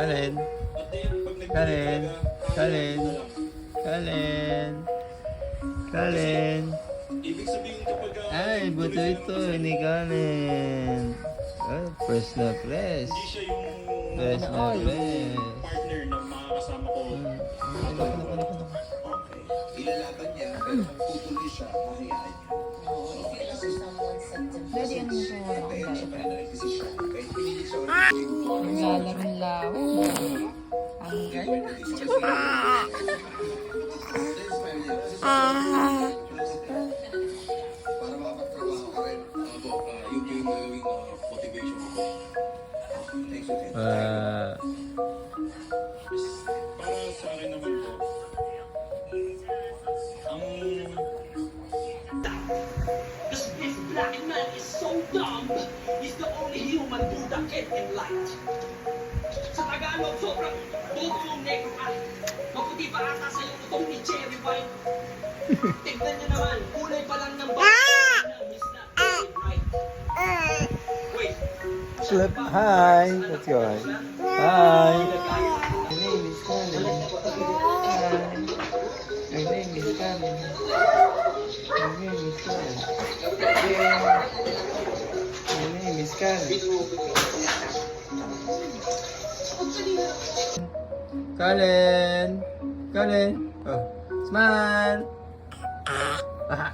Kalen. Kalen. Kalen. Kalen. Kalen. Ibig sabihin kapag Ay, buto ito ni Kalen. Oh, press na press. hindi siya yung Press na press. partner na makakasama ko. Okay. Ilalaban niya, pero kung tutuloy siya, mahayaan niya. Daddy, ano mo kung wala Kaya akong siya diaper? pa na decision. Kahit pinilit siya ulit Naglalaro lang. Ang girl. para makapagtrabaho ka rin. Yung gawing motivation mo. Thanks you, thanks. Para sa akin naman po, ang This black man is so dumb. He's the only human Buddha can enlight. Sa Tagalog, sobrang bobo yung negro ka. Maputi pa ata sa'yo itong ni Cherry White. Tignan nyo naman, kulay pa lang ng bata. He's not doing right. Wait. Flip. Hi. Let's go. Hi. My name is Kalen. Hi. My name is Kalen. My name is Kalen. Yeah. My name is Kalen. Kalen. Kalen. Oh. Smile. Ah.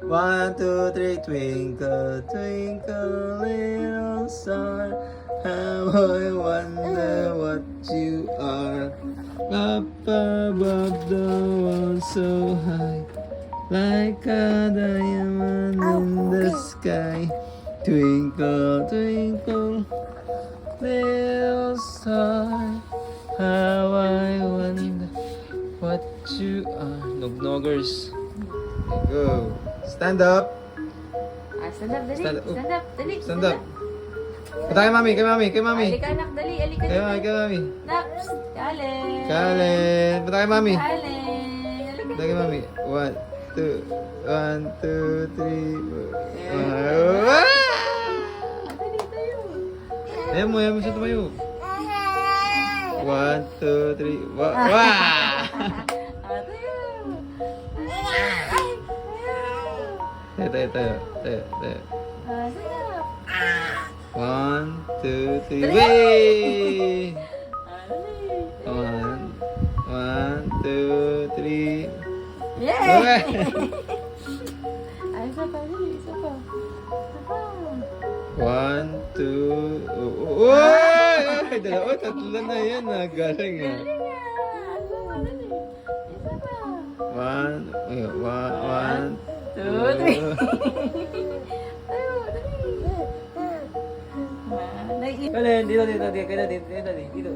1, 2, 3, twinkle, twinkle, little star, how I wonder what you are. Up above the world so high, like a diamond in the sky. Twinkle, twinkle, little star, how I wonder what you are. Nog-noggers. Go. Stand up. Stand up, dali. Stand up. Stand up, dali. Stand up. Punta kay mami, kay mami, kay mami. Alika anak, dali. Alika Kay mami, dali. kay mami. Naps. Kalen. Kalen. Punta kay mami. Kalen. Alika Punta kay mami. 1, 2, 1, 2, 3, 4. Dali tayo. Ayaw mo siya tumayo. 1, 2, 3, Wow! Tayo. Tayo, tayo, tayo. Tayo, tayo. Sarap. 1, 2, 3, Way! Dali. 1, 2, 3. Yay! Ay, isa pa, dali. Isa pa. Isa pa. 1, 2, Uy! Ay, dalawa, tatlo na yan. Galing ah. Dali nga. Isa pa, dali. Isa pa. 1, 2, 3. Tayo, dali. Kalen, dito, dito, dito, kay daddy, dito, daddy, dito.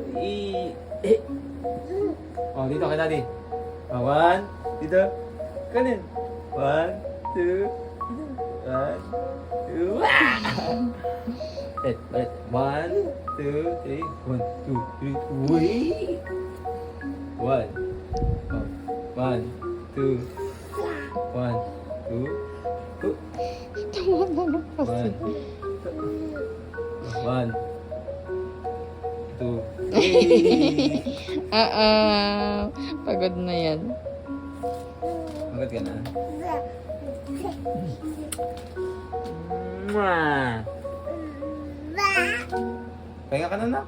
Oh, dito kay daddy. 1, dito. Kalen. 1, 2, 1, 2. Wait, 1, 2, 3. 1, 2, 3. Wait. 1. 1, 2. 1, 2. 1, 2, 3. Pagod na yan. Magad ka na. Mwah! Pahinga ka na na.